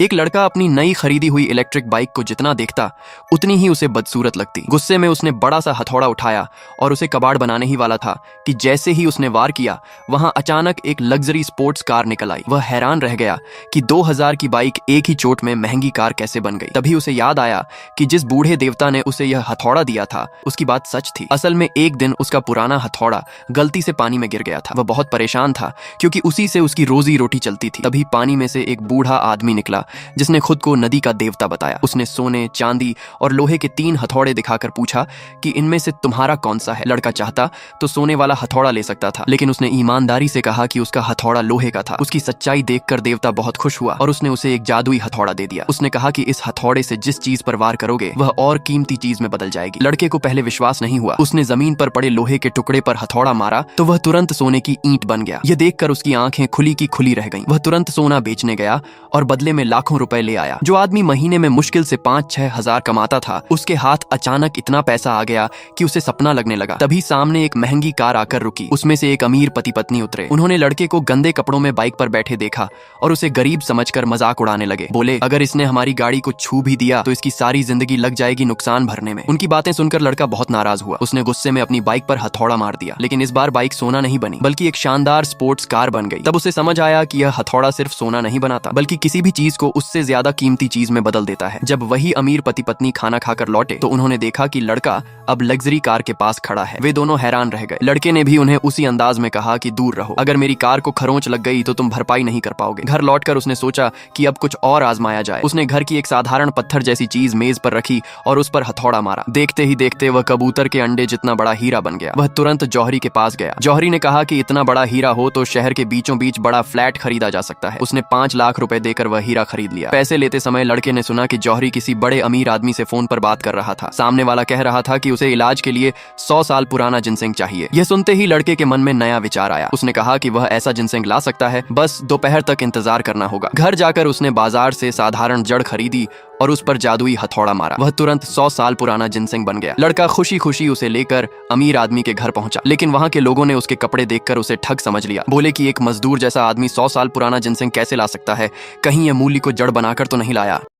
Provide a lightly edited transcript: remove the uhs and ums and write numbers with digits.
एक लड़का अपनी नई खरीदी हुई इलेक्ट्रिक बाइक को जितना देखता उतनी ही उसे बदसूरत लगती। गुस्से में उसने बड़ा सा हथौड़ा उठाया और उसे कबाड़ बनाने ही वाला था कि जैसे ही उसने वार किया वहां अचानक एक लग्जरी स्पोर्ट्स कार निकल आई। वह हैरान रह गया कि 2000 की बाइक एक ही चोट में महंगी कार कैसे बन गई। तभी उसे याद आया कि जिस बूढ़े देवता ने उसे यह हथौड़ा दिया था उसकी बात सच थी। असल में एक दिन उसका पुराना हथौड़ा गलती से पानी में गिर गया था। वह बहुत परेशान था क्योंकि उसी से उसकी रोजी रोटी चलती थी। तभी पानी में से एक बूढ़ा आदमी निकला जिसने खुद को नदी का देवता बताया। उसने सोने, चांदी और लोहे के 3 हथौड़े दिखाकर पूछा कि इनमें से तुम्हारा कौन सा है। लड़का चाहता तो सोने वाला हथौड़ा ले सकता था, लेकिन उसने ईमानदारी से कहा कि उसका हथौड़ा लोहे का था। उसकी सच्चाई देखकर देवता बहुत खुश हुआ और उसने उसे एक जादुई हथौड़ा दे दिया। उसने कहा कि इस हथौड़े से जिस चीज पर वार करोगे वह और कीमती चीज में बदल जाएगी। लड़के को पहले विश्वास नहीं हुआ। उसने जमीन पर पड़े लोहे के टुकड़े पर हथौड़ा मारा तो वह तुरंत सोने की ईंट बन गया। यह देखकर उसकी आंखें खुली की खुली रह गईं। वह तुरंत सोना बेचने गया और बदले में लाखों रुपए ले आया। जो आदमी महीने में मुश्किल से 5-6 हजार कमाता था उसके हाथ अचानक इतना पैसा आ गया कि उसे सपना लगने लगा। तभी सामने एक महंगी कार आकर रुकी। उसमें से एक अमीर पति पत्नी उतरे। उन्होंने लड़के को गंदे कपड़ों में बाइक पर बैठे देखा और उसे गरीब समझकर मजाक उड़ाने लगे। बोले, अगर इसने हमारी गाड़ी को छू भी दिया तो इसकी सारी जिंदगी लग जाएगी नुकसान भरने में। उनकी बातें सुनकर लड़का बहुत नाराज हुआ। उसने गुस्से में अपनी बाइक पर हथौड़ा मार दिया, लेकिन इस बार बाइक सोना नहीं बनी बल्कि एक शानदार स्पोर्ट्स कार बन गई। तब उसे समझ आया कि यह हथौड़ा सिर्फ सोना नहीं बनाता बल्कि किसी भी चीज को उससे ज्यादा कीमती चीज में बदल देता है। जब वही अमीर पति पत्नी खाना खाकर लौटे तो उन्होंने देखा कि लड़का अब लग्जरी कार के पास खड़ा है। वे दोनों हैरान रह गए। लड़के ने भी उन्हें उसी अंदाज में कहा कि दूर रहो, अगर मेरी कार को खरोंच लग गई तो तुम भरपाई नहीं कर पाओगे। घर लौटकर उसने सोचा कि अब कुछ और आजमाया जाए। उसने घर की एक साधारण पत्थर जैसी चीज मेज पर रखी और उस पर हथौड़ा मारा। देखते ही देखते वह कबूतर के अंडे जितना बड़ा हीरा बन गया। वह तुरंत जौहरी के पास गया। जौहरी ने कहा कि इतना बड़ा हीरा हो तो शहर के बीचों बीच बड़ा फ्लैट खरीदा जा सकता है। उसने 5 लाख रुपए देकर वह हीरा खरीद लिया। पैसे लेते समय लड़के ने सुना कि जौहरी किसी बड़े अमीर आदमी से फोन पर बात कर रहा था। सामने वाला कह रहा था कि उसे इलाज के लिए 100 साल पुराना जिनसेंग चाहिए। यह सुनते ही लड़के के मन में नया विचार आया। उसने कहा कि वह ऐसा जिनसेंग ला सकता है, बस दोपहर तक इंतजार करना होगा। घर जाकर उसने बाजार से साधारण जड़ खरीदी और उस पर जादुई हथौड़ा मारा। वह तुरंत 100 साल पुराना जिनसेंग बन गया। लड़का खुशी खुशी उसे लेकर अमीर आदमी के घर पहुंचा, लेकिन वहां के लोगों ने उसके कपड़े देखकर उसे ठग समझ लिया। बोले कि एक मजदूर जैसा आदमी 100 साल पुराना जिनसेंग कैसे ला सकता है, कहीं यह मूली को जड़ बनाकर तो नहीं लाया।